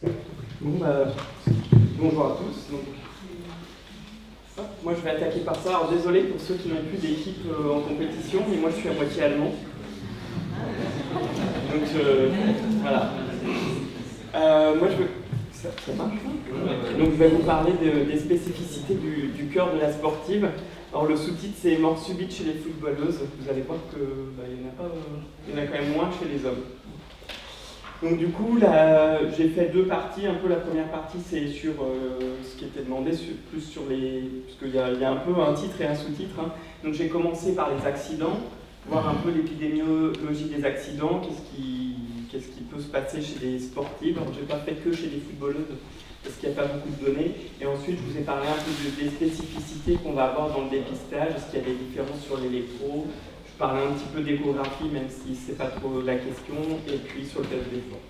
Bon, bonjour à tous. Donc, moi, je vais attaquer par ça. Alors, désolé pour ceux qui n'ont plus d'équipe en compétition, mais moi, je suis à moitié allemand. Donc, voilà. Moi, je veux... Ça marche, hein. Donc, je vais vous parler des spécificités du cœur de la sportive. Alors, le sous-titre, c'est « Mort subite chez les footballeuses ». Vous allez voir qu'il y en a quand même moins chez les hommes. Donc du coup, j'ai fait deux parties. Un peu la première partie, c'est sur ce qui était demandé, plus sur les... Parce qu'il y a un peu un titre et un sous-titre. Hein. Donc j'ai commencé par les accidents, voir un peu l'épidémiologie des accidents, qu'est-ce qui peut se passer chez les sportives. Alors j'ai pas fait que chez les footballeuses, parce qu'il n'y a pas beaucoup de données. Et ensuite, je vous ai parlé un peu des spécificités qu'on va avoir dans le dépistage, est-ce qu'il y a des différences sur l'électro. Je parlais un petit peu d'échographie, même si ce n'est pas trop la question, et puis sur le test d'effort.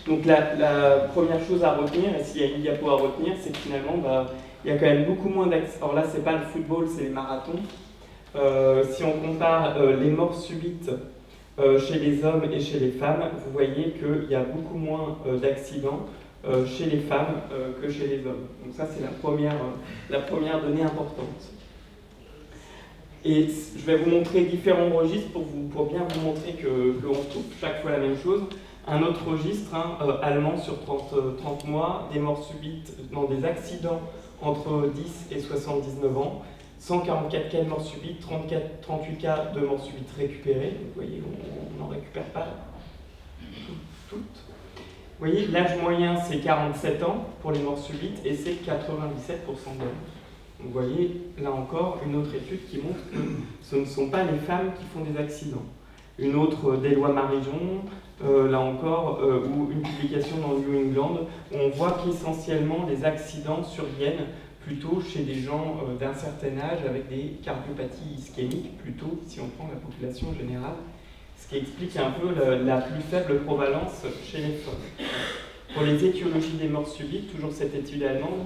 Donc la première chose à retenir, et s'il y a une diapo à retenir, c'est que finalement, il y a quand même beaucoup moins d'accidents. Alors là, ce n'est pas le football, c'est les marathons. Si on compare les morts subites chez les hommes et chez les femmes, vous voyez qu'il y a beaucoup moins d'accidents chez les femmes que chez les hommes. Donc ça, c'est la première donnée importante. Et je vais vous montrer différents registres pour bien vous montrer qu'on trouve chaque fois la même chose. Un autre registre, allemand sur 30 mois, des morts subites dans des accidents entre 10 et 79 ans, 144 cas de morts subites, 38 cas de morts subites récupérés. Vous voyez, on n'en récupère pas toutes. Vous voyez, l'âge moyen, c'est 47 ans pour les morts subites et c'est 97% d'hommes. Vous voyez, là encore, une autre étude qui montre que ce ne sont pas les femmes qui font des accidents. Une autre d'Éloi Marijon, là encore, ou une publication dans New England, où on voit qu'essentiellement les accidents surviennent plutôt chez des gens d'un certain âge avec des cardiopathies ischémiques, plutôt si on prend la population générale, ce qui explique un peu la plus faible prévalence chez les femmes. Pour les étiologies des morts subites, toujours cette étude allemande,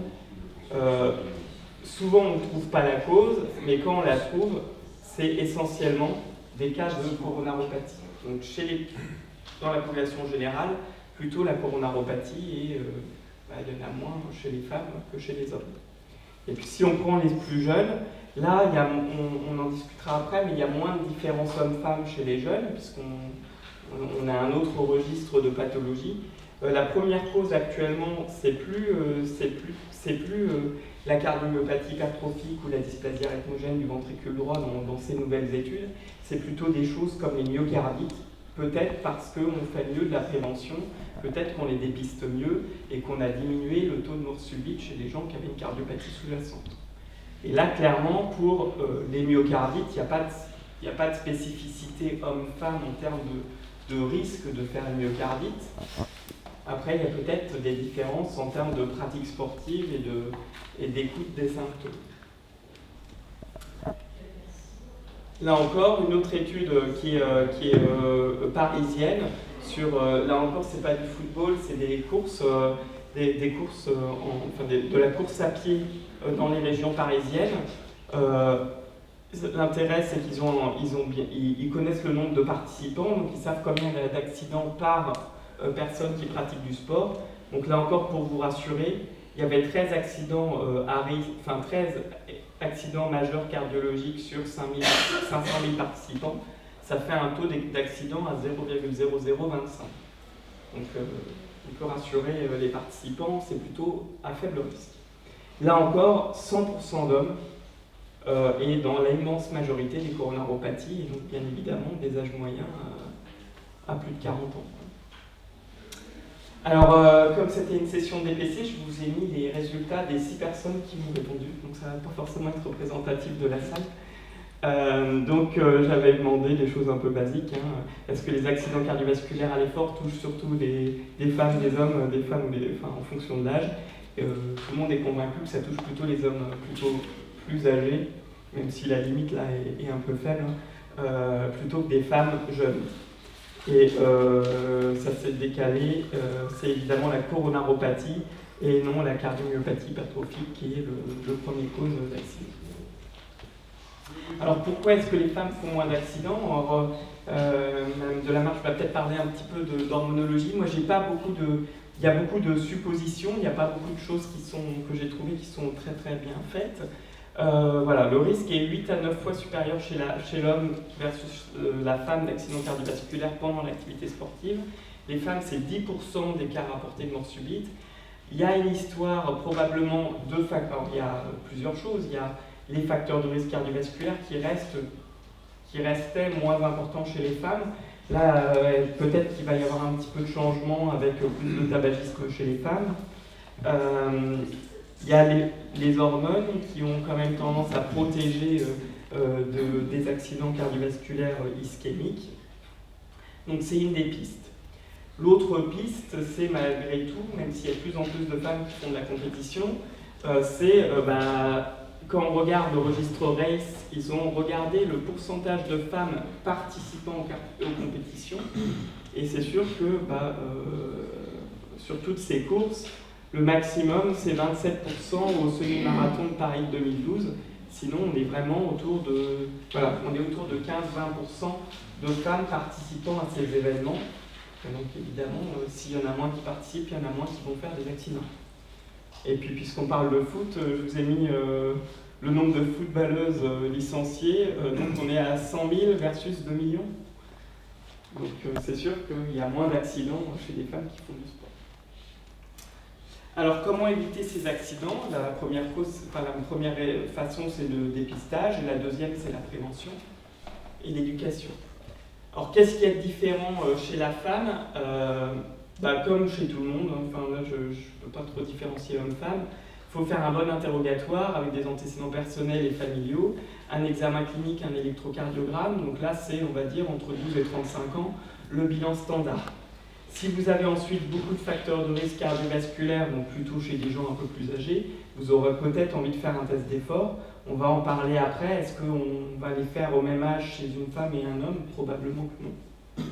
souvent, on ne trouve pas la cause, mais quand on la trouve, c'est essentiellement des cas de coronaropathie. Donc, dans la population générale, plutôt la coronaropathie, et il y en a moins chez les femmes que chez les hommes. Et puis, si on prend les plus jeunes, là, on en discutera après, mais il y a moins de différence hommes-femmes chez les jeunes, puisqu'on a un autre registre de pathologie. La première cause actuellement, c'est plus la cardiomyopathie hypertrophique ou la dysplasie rythmogène du ventricule droit dans ces nouvelles études, c'est plutôt des choses comme les myocardites, peut-être parce qu'on fait mieux de la prévention, peut-être qu'on les dépiste mieux et qu'on a diminué le taux de mort subite chez les gens qui avaient une cardiopathie sous-jacente. Et là, clairement, pour les myocardites, il n'y a pas de spécificité homme-femme en termes de risque de faire une myocardite. Après, il y a peut-être des différences en termes de pratique sportive et d'écoute des symptômes. Là encore, une autre étude qui est parisienne sur, là encore, c'est pas du football, c'est des courses, de la course à pied dans les régions parisiennes. L'intérêt, c'est qu'ils connaissent le nombre de participants, donc ils savent combien il y a d'accidents par personnes qui pratiquent du sport. Donc là encore, pour vous rassurer, il y avait 13 accidents, 13 accidents majeurs cardiologiques sur 500 000 participants. Ça fait un taux d'accident à 0,0025. Donc on peut rassurer les participants, c'est plutôt à faible risque. Là encore, 100% d'hommes et dans l'immense majorité des coronaropathies, et donc bien évidemment des âges moyens à plus de 40 ans. Alors, comme c'était une session DPC, je vous ai mis les résultats des 6 personnes qui m'ont répondu, donc ça ne va pas forcément être représentatif de la salle. J'avais demandé des choses un peu basiques. Est-ce que les accidents cardiovasculaires à l'effort touchent surtout des femmes, des hommes, des femmes ou en fonction de l'âge? Tout le monde est convaincu que ça touche plutôt les hommes plutôt plus âgés, même si la limite là est un peu faible, plutôt que des femmes jeunes. Et ça s'est décalé, c'est évidemment la coronaropathie et non la cardiomyopathie hypertrophique qui est le premier cause d'accident. Alors pourquoi est-ce que les femmes font moins d'accidents? Madame Delamarche va peut-être parler un petit peu d'hormonologie. Moi, j'ai pas beaucoup Il y a beaucoup de suppositions, il n'y a pas beaucoup de choses que j'ai trouvées qui sont très très bien faites. Voilà, le risque est 8 à 9 fois supérieur chez l'homme versus la femme d'accident cardiovasculaire pendant l'activité sportive. Les femmes, c'est 10% des cas rapportés de mort subite. Il y a une histoire probablement de facteurs. Il y a plusieurs choses. Il y a les facteurs de risque cardiovasculaire qui restaient moins importants chez les femmes. Là, peut-être qu'il va y avoir un petit peu de changement avec plus de tabagisme chez les femmes. Il y a les hormones qui ont quand même tendance à protéger des accidents cardiovasculaires ischémiques. Donc c'est une des pistes. L'autre piste, c'est malgré tout, même s'il y a de plus en plus de femmes qui font de la compétition, quand on regarde le registre RACE, ils ont regardé le pourcentage de femmes participant aux compétitions, et c'est sûr que sur toutes ces courses, le maximum c'est 27% au semi-marathon de Paris 2012, sinon on est vraiment autour de 15-20% de femmes participant à ces événements. Et donc évidemment, s'il y en a moins qui participent, il y en a moins qui vont faire des accidents. Et puis puisqu'on parle de foot, je vous ai mis le nombre de footballeuses licenciées, donc on est à 100 000 versus 2 millions. Donc c'est sûr qu'il y a moins d'accidents chez les femmes qui font du sport. Alors comment éviter ces accidents? La première façon c'est le dépistage, et la deuxième c'est la prévention et l'éducation. Alors, qu'est-ce qui est différent chez la femme? Comme chez tout le monde, là, je ne peux pas trop différencier homme-femme. Il faut faire un bon interrogatoire avec des antécédents personnels et familiaux, un examen clinique, un électrocardiogramme. Donc là, c'est, on va dire, entre 12 et 35 ans, le bilan standard. Si vous avez ensuite beaucoup de facteurs de risque cardiovasculaire, donc plutôt chez des gens un peu plus âgés, vous aurez peut-être envie de faire un test d'effort. On va en parler après. Est-ce qu'on va les faire au même âge chez une femme et un homme? Probablement que non.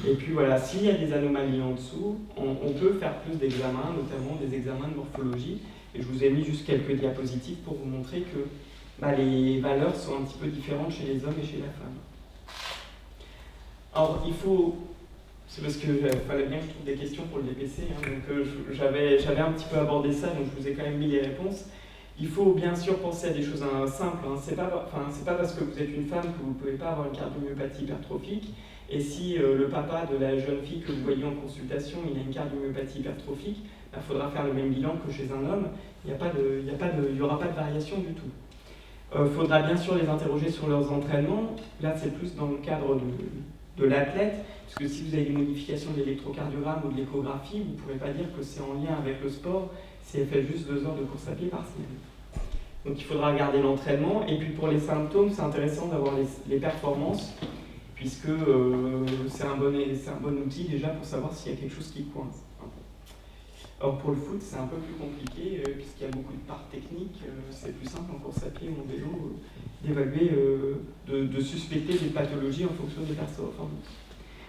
Et puis voilà, s'il y a des anomalies en dessous, on peut faire plus d'examens, notamment des examens de morphologie. Et je vous ai mis juste quelques diapositives pour vous montrer que les valeurs sont un petit peu différentes chez les hommes et chez la femme. Alors, c'est parce qu'il fallait bien que je trouve des questions pour le DPC, donc j'avais un petit peu abordé ça, donc je vous ai quand même mis les réponses. Il faut bien sûr penser à des choses simples. C'est pas parce que vous êtes une femme que vous ne pouvez pas avoir une cardiomyopathie hypertrophique. Et si le papa de la jeune fille que vous voyez en consultation, il a une cardiomyopathie hypertrophique, il faudra faire le même bilan que chez un homme. Il n'y aura pas de variation du tout. Il faudra bien sûr les interroger sur leurs entraînements. Là, c'est plus dans le cadre de l'athlète, parce que si vous avez des modifications de l'électrocardiogramme ou de l'échographie, vous ne pourrez pas dire que c'est en lien avec le sport si elle fait juste 2 heures de course à pied par semaine. Donc il faudra regarder l'entraînement. Et puis pour les symptômes, c'est intéressant d'avoir les performances, puisque c'est un bon outil déjà pour savoir s'il y a quelque chose qui coince. Or pour le foot, c'est un peu plus compliqué, puisqu'il y a beaucoup de parts techniques. C'est plus simple en course à pied ou en vélo d'évaluer, de suspecter des pathologies en fonction des performances.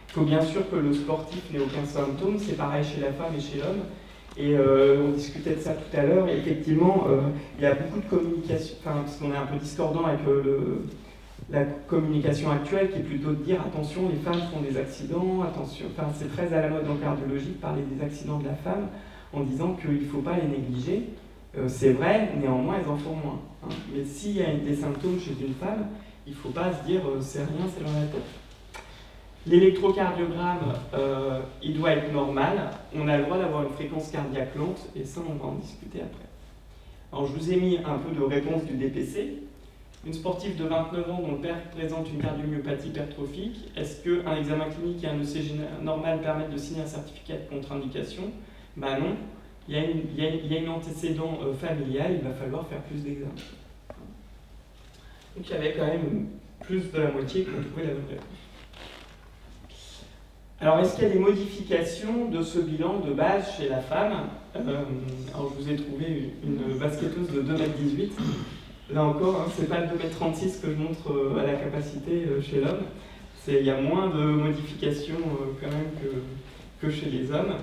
Il faut bien sûr que le sportif n'ait aucun symptôme, c'est pareil chez la femme et chez l'homme. Et on discutait de ça tout à l'heure, et effectivement, il y a beaucoup de communication, parce qu'on est un peu discordant avec la communication actuelle, qui est plutôt de dire attention, les femmes font des accidents, attention, c'est très à la mode en cardiologie de parler des accidents de la femme, en disant qu'il ne faut pas les négliger. C'est vrai, néanmoins, elles en font moins. Mais s'il y a des symptômes chez une femme, il ne faut pas se dire c'est rien, c'est dans la tête. L'électrocardiogramme, il doit être normal. On a le droit d'avoir une fréquence cardiaque lente, et ça, on va en discuter après. Alors, je vous ai mis un peu de réponse du DPC. Une sportive de 29 ans dont le père présente une cardiomyopathie hypertrophique, est-ce qu'un examen clinique et un ECG normal permettent de signer un certificat de contre-indication? Ben non. Il y a une antécédent familial, il va falloir faire plus d'examens. Donc, il y avait quand même plus de la moitié qui ont trouvé la bonne réponse. Alors, est-ce qu'il y a des modifications de ce bilan de base chez la femme? Alors, je vous ai trouvé une basketteuse de 2,18 m. Là encore, c'est pas le 2,36 m que je montre à la capacité chez l'homme. Il y a moins de modifications quand même que chez les hommes.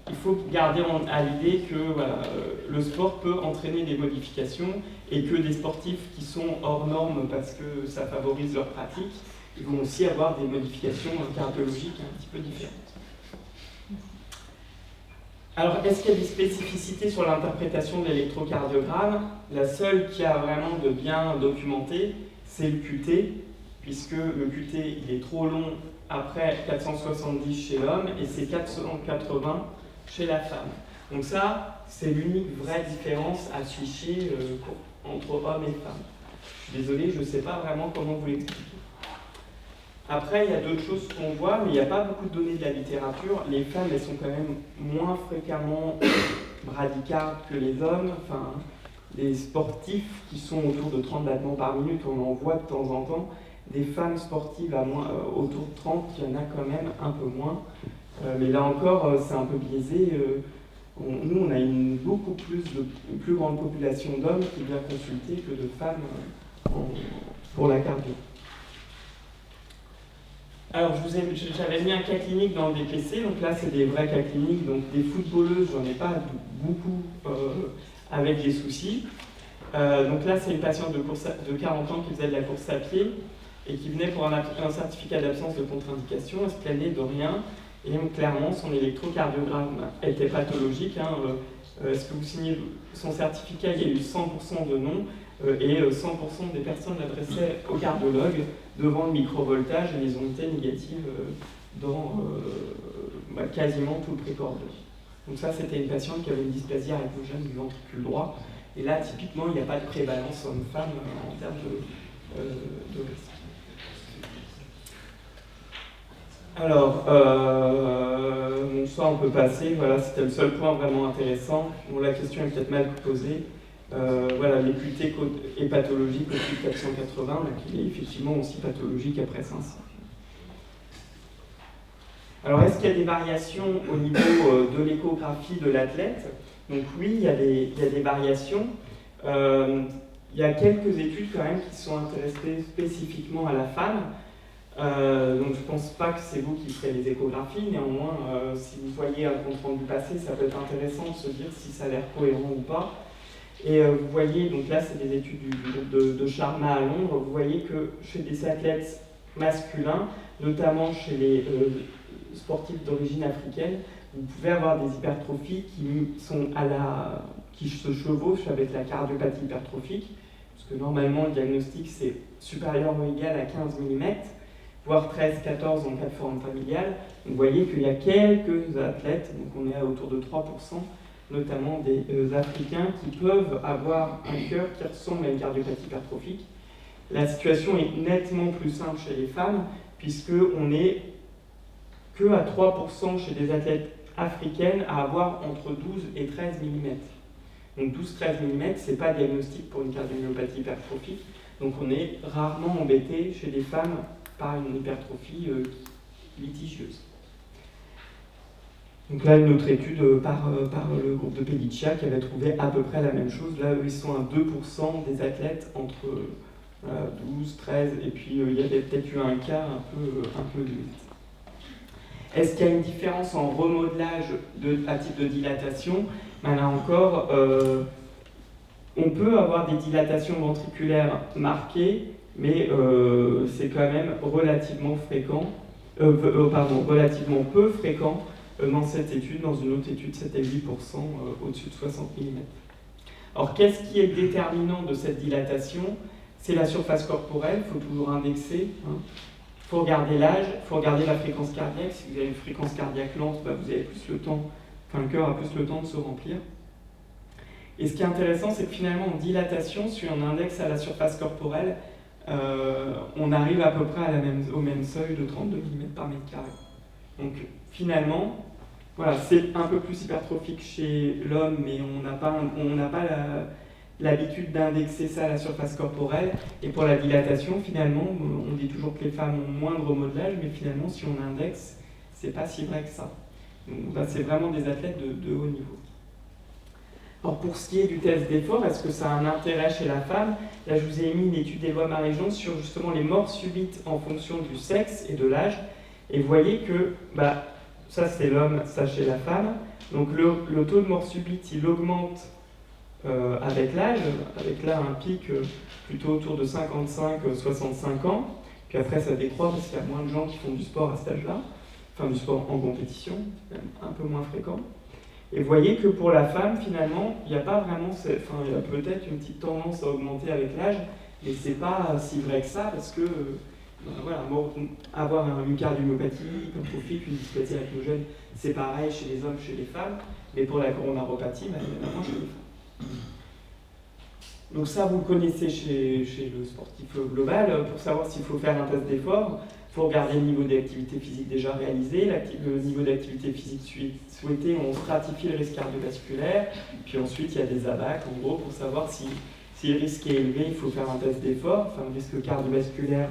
Il faut garder à l'idée que le sport peut entraîner des modifications et que des sportifs qui sont hors normes parce que ça favorise leur pratique, ils vont aussi avoir des modifications cardiologiques un petit peu différentes. Alors, est-ce qu'il y a des spécificités sur l'interprétation de l'électrocardiogramme? La seule qui a vraiment de bien documenté, c'est le QT, puisque le QT il est trop long après 470 chez l'homme et c'est 480 chez la femme. Donc ça, c'est l'unique vraie différence à ficher entre hommes et femmes. Je suis désolé, je ne sais pas vraiment comment vous l'expliquer. Après, il y a d'autres choses qu'on voit, mais il n'y a pas beaucoup de données de la littérature. Les femmes, elles sont quand même moins fréquemment bradycardes que les hommes. Enfin, les sportifs qui sont autour de 30 battements par minute, on en voit de temps en temps. Des femmes sportives autour de 30, il y en a quand même un peu moins. Mais là encore, c'est un peu biaisé. Nous, on a une plus grande population d'hommes qui vient consulter que de femmes pour la cardio. Alors, j'avais mis un cas clinique dans le DPC, donc là, c'est des vrais cas cliniques, donc des footballeuses, j'en ai pas beaucoup avec des soucis. Donc là, c'est une patiente de 40 ans qui faisait de la course à pied et qui venait pour un certificat d'absence de contre-indication, elle se plaignait de rien, et clairement, son électrocardiogramme était pathologique. Est-ce que vous signez son certificat? Il y a eu 100% de non, et 100% des personnes l'adressaient au cardiologue devant le microvoltage, et les ondes étaient négatives dans quasiment tout le précordé. Donc ça, c'était une patiente qui avait une dysplasie arythmogène du ventricule droit, et là, typiquement, il n'y a pas de prévalence homme-femme en termes de risque. Alors, ça on peut passer, voilà, c'était le seul point vraiment intéressant. Bon, la question est peut-être mal posée. Voilà, les QT est pathologique au-dessus de 480, donc il est effectivement aussi pathologique après 500. Alors, est-ce qu'il y a des variations au niveau de l'échographie de l'athlète? Donc oui, il y a des variations. Il y a quelques études quand même qui sont intéressées spécifiquement à la femme. Donc je ne pense pas que c'est vous qui ferez les échographies, néanmoins, si vous voyez un compte rendu passé, ça peut être intéressant de se dire si ça a l'air cohérent ou pas. Et vous voyez, donc là c'est des études du groupe de Sharma à Londres, vous voyez que chez des athlètes masculins, notamment chez les sportifs d'origine africaine, vous pouvez avoir des hypertrophies qui se chevauchent avec la cardiopathie hypertrophique, parce que normalement le diagnostic c'est supérieur ou égal à 15 mm, voire 13-14 en cas de forme familiale. Vous voyez qu'il y a quelques athlètes, donc on est à autour de 3%, notamment des Africains, qui peuvent avoir un cœur qui ressemble à une cardiopathie hypertrophique. La situation est nettement plus simple chez les femmes, puisqu'on n'est que à 3% chez des athlètes africaines à avoir entre 12 et 13 mm. Donc 12-13 mm, ce n'est pas diagnostic pour une cardiomyopathie hypertrophique, donc on est rarement embêté chez des femmes par une hypertrophie litigieuse. Donc là, une autre étude par le groupe de Pelliccia qui avait trouvé à peu près la même chose. Là, eux, ils sont à 2% des athlètes entre 12, 13, et puis il y avait peut-être eu un cas un peu limite. Est-ce qu'il y a une différence en remodelage à type de dilatation? Là encore, on peut avoir des dilatations ventriculaires marquées, mais c'est quand même relativement peu fréquent dans cette étude. Dans une autre étude, c'était 8% au-dessus de 60 mm. Alors, qu'est-ce qui est déterminant de cette dilatation? C'est la surface corporelle, il faut toujours indexer. Il faut regarder l'âge, il faut regarder la fréquence cardiaque. Si vous avez une fréquence cardiaque lente, vous avez plus le temps, le cœur a plus le temps de se remplir. Et ce qui est intéressant, c'est que finalement, en dilatation, si on indexe à la surface corporelle, on arrive à peu près au même seuil de 32 mm par mètre carré. Donc finalement, voilà, c'est un peu plus hypertrophique chez l'homme, mais on n'a pas l'habitude d'indexer ça à la surface corporelle. Et pour la dilatation, finalement, on dit toujours que les femmes ont moins de remodelage, mais finalement, si on indexe, c'est pas si vrai que ça. Donc c'est vraiment des athlètes de haut niveau. Alors pour ce qui est du test d'effort, est-ce que ça a un intérêt chez la femme? Là, je vous ai mis une étude d'Éloi Marie-Jean sur justement les morts subites en fonction du sexe et de l'âge. Et vous voyez que ça c'est l'homme, ça chez la femme. Donc le taux de mort subite, il augmente avec l'âge, avec là un pic plutôt autour de 55-65 ans. Puis après ça décroît parce qu'il y a moins de gens qui font du sport à cet âge-là. Enfin du sport en compétition, même un peu moins fréquent. Et vous voyez que pour la femme, finalement, il n'y a pas vraiment, enfin, il y a peut-être une petite tendance à augmenter avec l'âge, mais c'est pas si vrai que ça, parce que voilà, avoir une cardiomyopathie, hypertrophique, une dysplasie lactogène, c'est pareil chez les hommes, chez les femmes, mais pour la coronaropathie, évidemment, chez les femmes. Donc ça, vous le connaissez chez le sportif global. Pour savoir s'il faut faire un test d'effort, il faut regarder le niveau d'activité physique déjà réalisé, le niveau d'activité physique souhaité, on stratifie le risque cardiovasculaire, puis ensuite il y a des ABAC, en gros, pour savoir si le risque est élevé, il faut faire un test d'effort, enfin le risque cardiovasculaire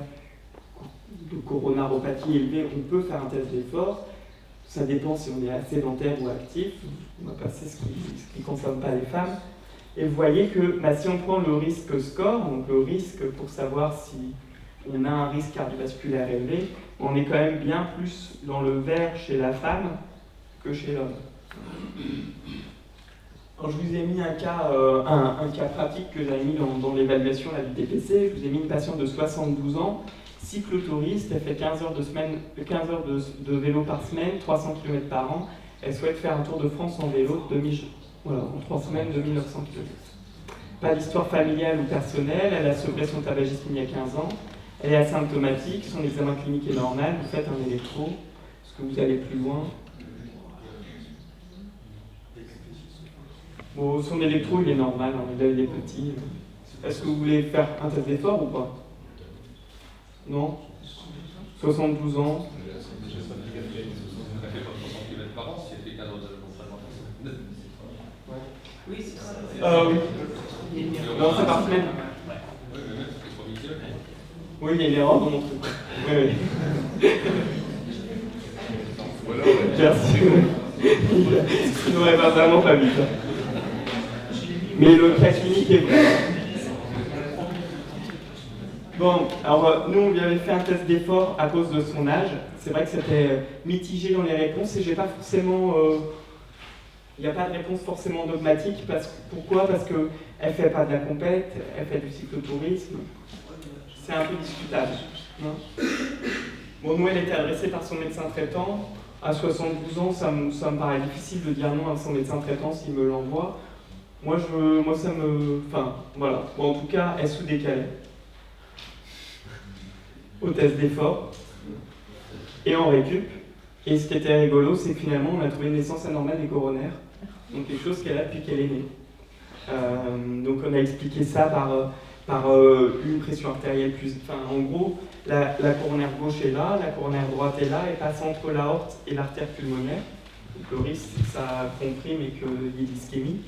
de coronaropathie élevé, on peut faire un test d'effort. Ça dépend si on est sédentaire ou actif. On va passer ce qui ne concerne pas les femmes. Et vous voyez que si on prend le risque score, donc le risque pour savoir si on a un risque cardiovasculaire élevé, on est quand même bien plus dans le vert chez la femme que chez l'homme. Alors, je vous ai mis un cas pratique que j'avais mis dans l'évaluation du DPC. Je vous ai mis une patiente de 72 ans, cyclotouriste, elle fait 15 heures de vélo par semaine, 300 km par an. Elle souhaite faire un tour de France en vélo en 3 semaines, 2900 km. Pas d'histoire familiale ou personnelle, elle a sevré son tabagisme il y a 15 ans, elle est asymptomatique, son examen clinique est normal, vous faites un électro, est-ce que vous allez plus loin? Bon, son électro il est normal, il est petit. Est-ce que vous voulez faire un test d'effort ou pas? Non? 72 ans. Oui, c'est ça. Oui. Non, c'est par semaine. Oui, il y a une erreur dans mon truc. Oui, oui. Merci. Il n'aurait pas vraiment pas vu ça. Mais le cas clinique est vrai. Bon, alors nous on lui avait fait un test d'effort à cause de son âge. C'est vrai que c'était mitigé dans les réponses et j'ai pas forcément... Il n'y a pas de réponse forcément dogmatique. Pourquoi? Parce qu'elle ne fait pas de la compète, elle fait du cyclotourisme. C'est un peu discutable. Bon, nous, elle était adressée par son médecin traitant. À 72 ans, ça me paraît difficile de dire non à son médecin traitant s'il me l'envoie. Moi, ça me... Enfin, voilà. Bon, en tout cas, elle sous-décalait au test d'effort et en récup. Et ce qui était rigolo, c'est que finalement, on a trouvé une naissance anormale des coronaires. Donc quelque chose qu'elle a depuis qu'elle est née. Donc on a expliqué ça par une pression artérielle plus... Enfin, en gros, la coronaire gauche est là, la coronaire droite est là, et passe entre l'aorte et l'artère pulmonaire. Donc le risque, c'est que ça comprime et qu'il y ait l'ischémie.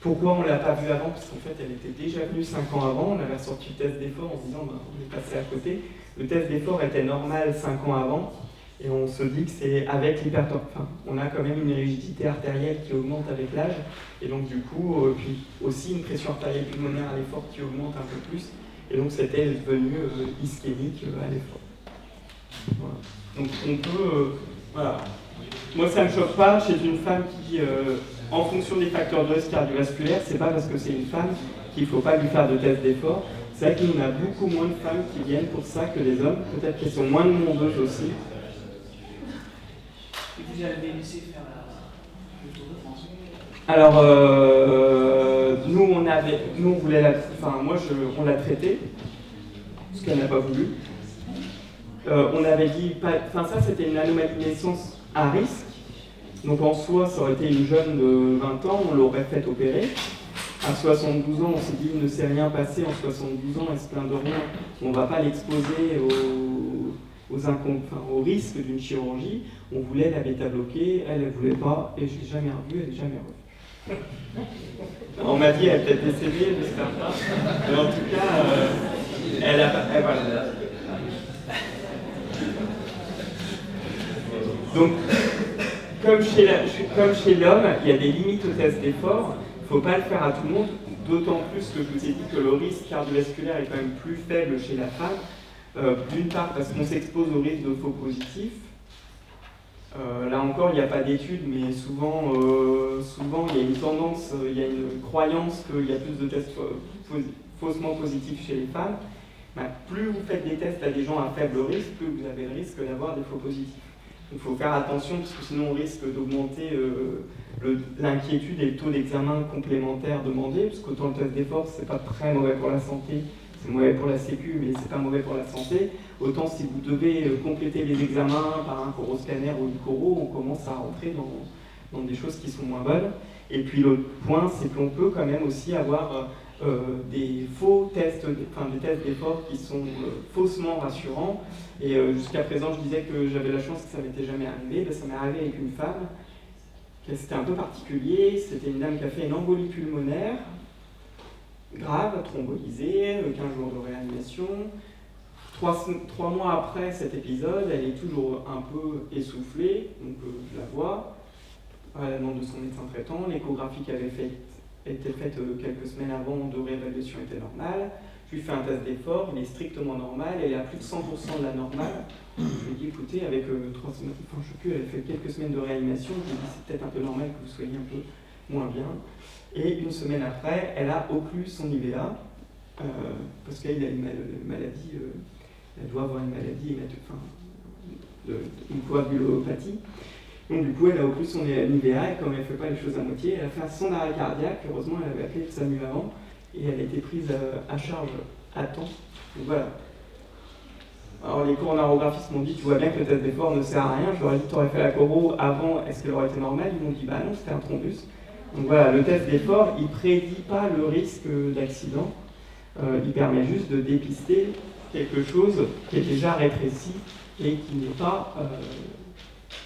Pourquoi on ne l'a pas vue avant? Parce qu'en fait, elle était déjà venue 5 ans avant. On avait sorti le test d'effort en se disant, on est passé à côté. Le test d'effort était normal 5 ans avant. Et on se dit que c'est avec l'hypertension. Enfin, on a quand même une rigidité artérielle qui augmente avec l'âge. Et donc, du coup, puis aussi une pression artérielle pulmonaire à l'effort qui augmente un peu plus. Et donc, c'était devenu ischémique à l'effort. Voilà. Donc, on peut. Voilà. Moi, ça ne me choque pas chez une femme qui, en fonction des facteurs de risque cardiovasculaire, c'est pas parce que c'est une femme qu'il ne faut pas lui faire de test d'effort. C'est vrai qu'il y en a beaucoup moins de femmes qui viennent pour ça que les hommes. Peut-être qu'elles sont moins demandeuses aussi. Vous avez laissé faire le Tour de France? Alors, nous on voulait on l'a traité, parce qu'elle n'a pas voulu. On avait dit, ça c'était une anomalie de naissance à risque. Donc en soi, ça aurait été une jeune de 20 ans, on l'aurait fait opérer. À 72 ans, on s'est dit, il ne s'est rien passé en 72 ans, elle se plaint de rien. On ne va pas l'exposer au risque d'une chirurgie. On voulait la bêta-bloquer, elle ne voulait pas, et je ne l'ai jamais revue, elle n'est jamais revenue. On m'a dit, elle est peut-être décédée, j'espère pas. Mais en tout cas, elle a pas... Voilà. Donc, comme chez l'homme, il y a des limites au test d'effort. Il ne faut pas le faire à tout le monde, d'autant plus que je vous ai dit que le risque cardiovasculaire est quand même plus faible chez la femme. D'une part parce qu'on s'expose au risque de faux positifs. Là encore, il n'y a pas d'études, mais souvent il y a une tendance, il y a une croyance qu'il y a plus de tests faussement positifs chez les femmes. Plus vous faites des tests à des gens à faible risque, plus vous avez le risque d'avoir des faux positifs. Il faut faire attention parce que sinon on risque d'augmenter l'inquiétude et le taux d'examen complémentaire demandé, parce qu'autant le test d'effort, c'est pas très mauvais pour la santé, c'est mauvais pour la sécu, mais c'est pas mauvais pour la santé. Autant si vous devez compléter les examens par un coroscanner ou une coro, on commence à rentrer dans des choses qui sont moins bonnes. Et puis l'autre point, c'est qu'on peut quand même aussi avoir des faux tests, des tests d'effort qui sont faussement rassurants. Et jusqu'à présent, je disais que j'avais la chance que ça m'était jamais arrivé. Ben, ça m'est arrivé avec une femme. C'était un peu particulier. C'était une dame qui a fait une embolie pulmonaire grave, thrombolisée, 15 jours de réanimation. 3 mois après cet épisode, elle est toujours un peu essoufflée, donc je la vois. À la demande de son médecin traitant, l'échographie qui avait été faite quelques semaines avant de réévaluation était normale. Je lui fais un test d'effort, il est strictement normal, elle est à plus de 100% de la normale. Je lui ai dit, écoutez, avec 3 semaines, enfin, je sais plus, elle a fait quelques semaines de réanimation, je lui ai dit, c'est peut-être un peu normal que vous soyez un peu moins bien. Et une semaine après, elle a occlu son IVA, parce qu'elle a une maladie, elle doit avoir une maladie, une coagulopathie. Donc du coup, elle a occlu son IVA, et comme elle ne fait pas les choses à moitié, elle a fait son arrêt cardiaque. Heureusement, elle avait appelé le SAMU avant, et elle a été prise à charge à temps. Donc voilà. Alors les coronarographistes m'ont dit, tu vois bien que le test d'effort ne sert à rien. Je leur ai dit, tu aurais fait la coro avant, est-ce qu'elle aurait été normale? Ils m'ont dit, bah non, c'était un thrombus. Donc voilà, le test d'effort, il ne prédit pas le risque d'accident. Il permet juste de dépister quelque chose qui est déjà rétréci et qui n'est pas...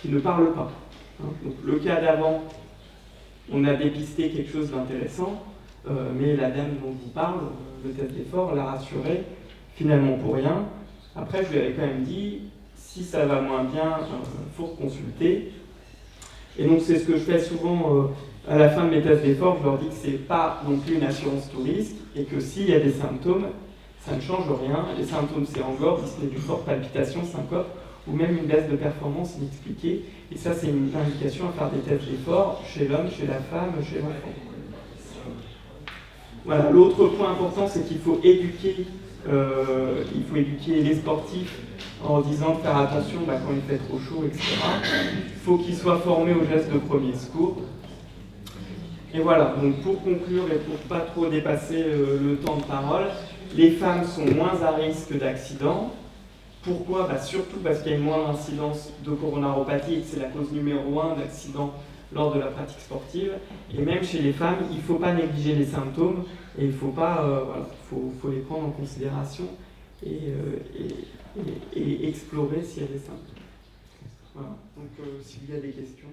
qui ne parle pas. Donc, le cas d'avant, on a dépisté quelque chose d'intéressant, mais la dame dont je vous parle, le test d'effort, l'a rassurée finalement pour rien. Après, je lui avais quand même dit, si ça va moins bien, il faut consulter. Et donc, c'est ce que je fais souvent à la fin de mes tests d'effort. Je leur dis que ce n'est pas non plus une assurance tout risque et que s'il y a des symptômes, ça ne change rien. Les symptômes, c'est engorge, dyspnée du corps, palpitations, syncope, ou même une baisse de performance inexpliquée. Et ça, c'est une indication à faire des tests d'effort chez l'homme, chez la femme, chez l'enfant. Voilà. L'autre point important, c'est qu'il faut éduquer les sportifs en disant de faire attention quand il fait trop chaud, etc. Il faut qu'ils soient formés aux gestes de premier secours. Et voilà, donc pour conclure et pour pas trop dépasser le temps de parole, les femmes sont moins à risque d'accident. Pourquoi ? Surtout parce qu'il y a une moindre incidence de coronaropathie et que c'est la cause numéro 1 d'accident lors de la pratique sportive. Et même chez les femmes, il ne faut pas négliger les symptômes et il faut les prendre en considération et explorer s'il y a des symptômes. Voilà, donc s'il y a des questions...